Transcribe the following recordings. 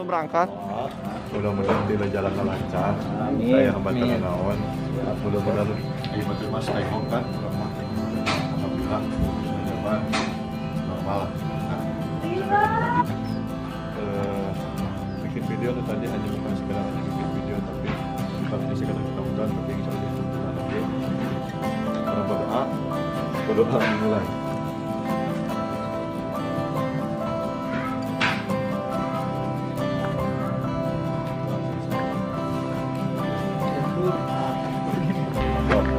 sebelum berangkat. Mudah-mudahan tidak jalan lancar. Amin. Saya hambatan Amin. naon. Mudah-mudahan terima stay home kan. Alhamdulillah. Coba normal. Bikin video tuh tadi hanya bukan sekedar bikin video, tapi bukan hanya sekedar kita tapi insya Allah tuntutan nanti. Karena berdoa dimulai.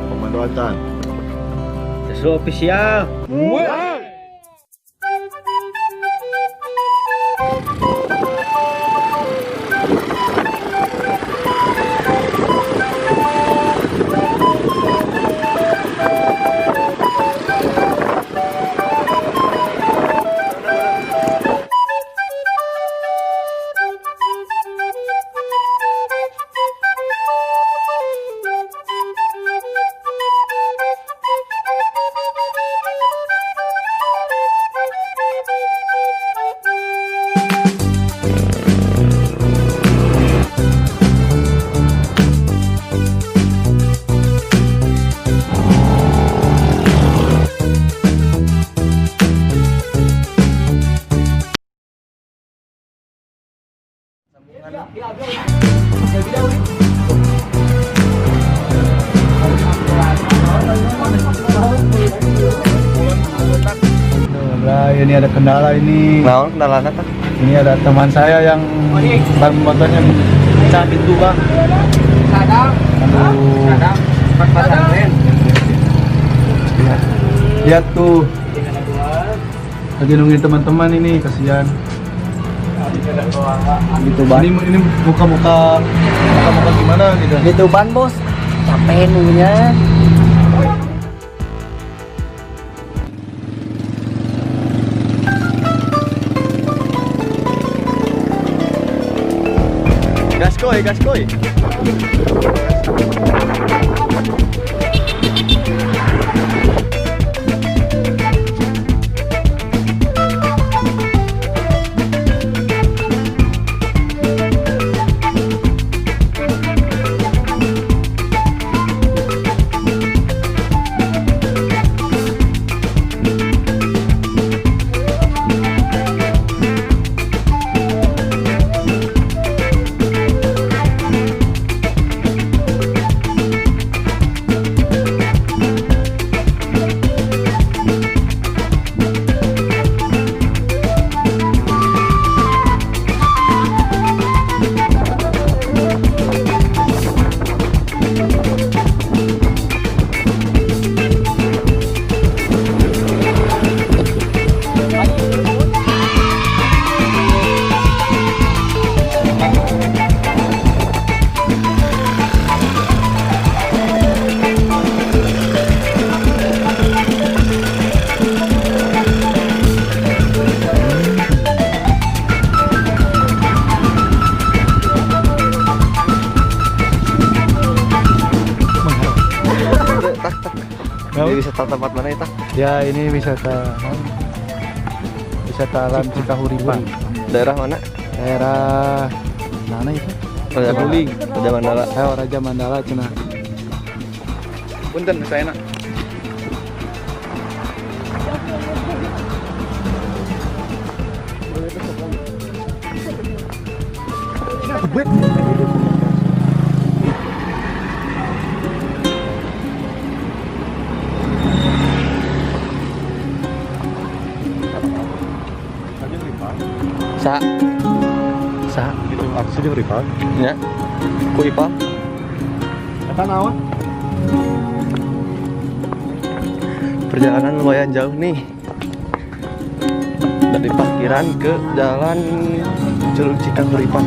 Komando Acan. Sesu official. Nah, ini ada kendala ini. Naon kendalana tah? Ini ada teman saya yang ban motornya pecah pintu, Bang. Aduh. Lihat tuh. Lagi nungguin teman-teman ini, kasihan. Gitu ban. Ini muka-muka gimana gitu. Gitu ban bos. Capek nunggunya. Gaskoy. Ini wisata tempat mana itu? Ya, ini wisata alam Cikahuripan. Daerah mana? Daerah mana itu? Raja Guling, Raja Mandala. Raja Mandala cenah. Punten saya nak. Sa Itu aksi di Rival. ya. Ku Ipal. Eta naon? Perjalanan lumayan jauh nih. Dari parkiran ke jalan Curug Cikahuripan.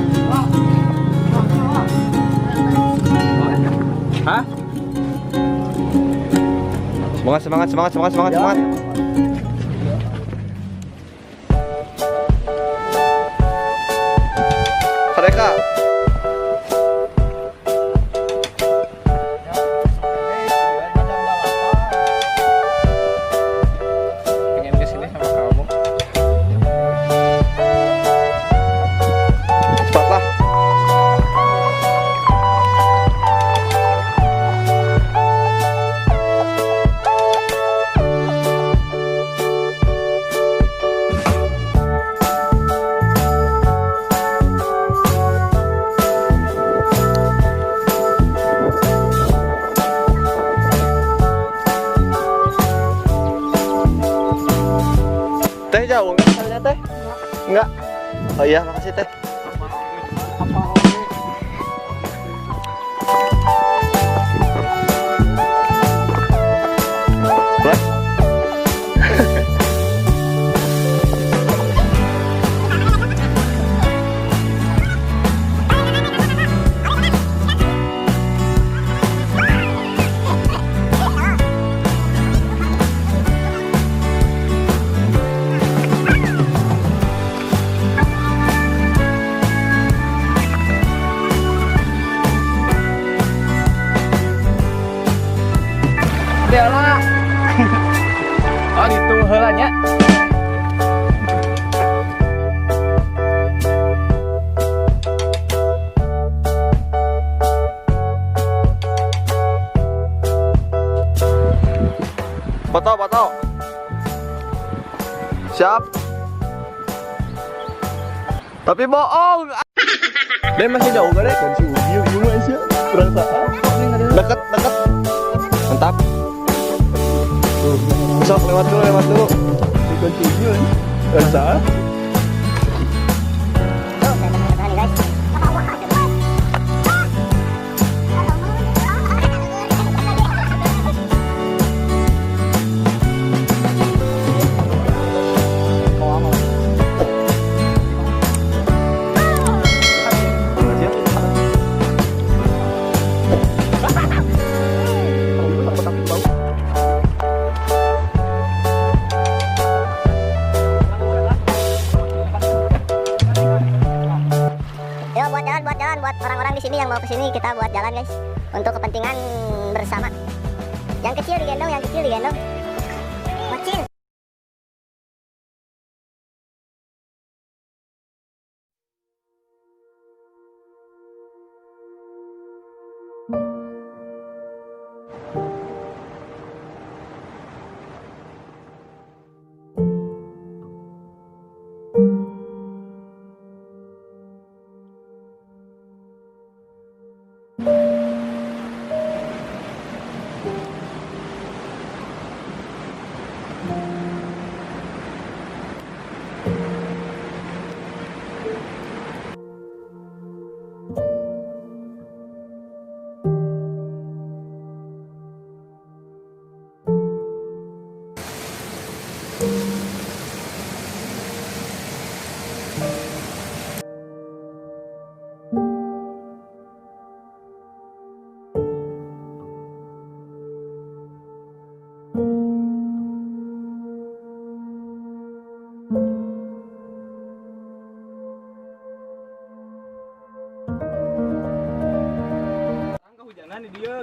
Hah? Semangat. Mereka. Pengen kesini sama kamu. Teh jauh nggak misalnya teh? Enggak. Oh iya, makasih teh. What? Bela. Oh gitu heulanya. Foto. Siap. Tapi bohong. Dia masih jauh gak deh? Kan si Ugi masih kurang saat. Dekat. Mantap. Sok lewat dulu. Bukan si Ugi kan? Kurang saat. Buat orang-orang di sini yang mau ke sini, kita buat jalan guys untuk kepentingan bersama. Yang kecil digendong. Kecil.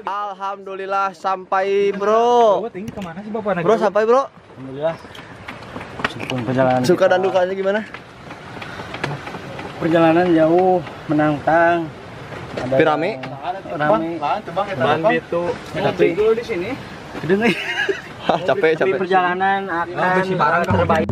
Alhamdulillah sampai bro. Tinggi kemana sih bapak? Bro sampai bro. Alhamdulillah. Perjalanan Suka dan dukanya gimana? Perjalanan jauh, menantang. Ada Pirami? rame. Ban itu. Tapi di sini. Kedengar. Capek. Tapi perjalanan akan terbaik.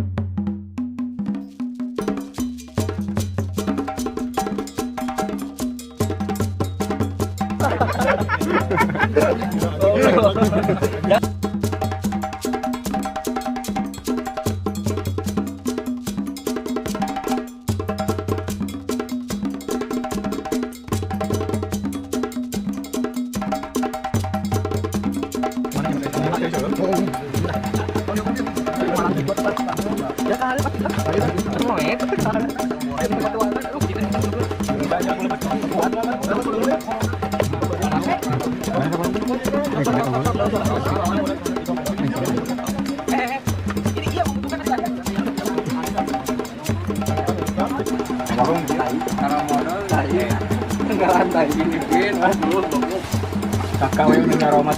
Kakak yang udah aromat.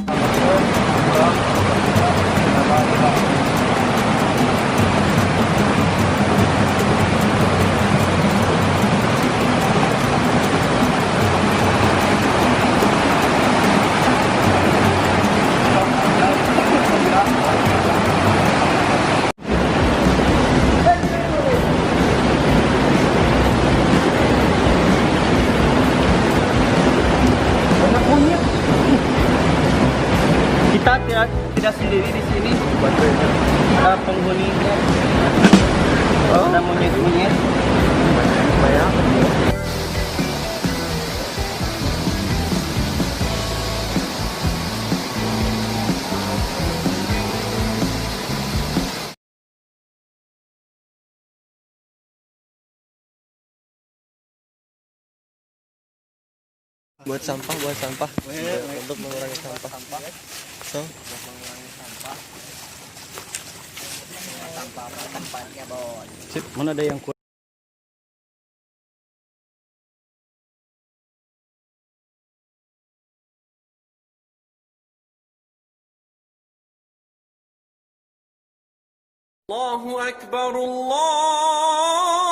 Kita tidak sendiri di sini. buat sampah untuk mengurangi sampah. So, Sip, mana ada yang kurang? الله أكبر الله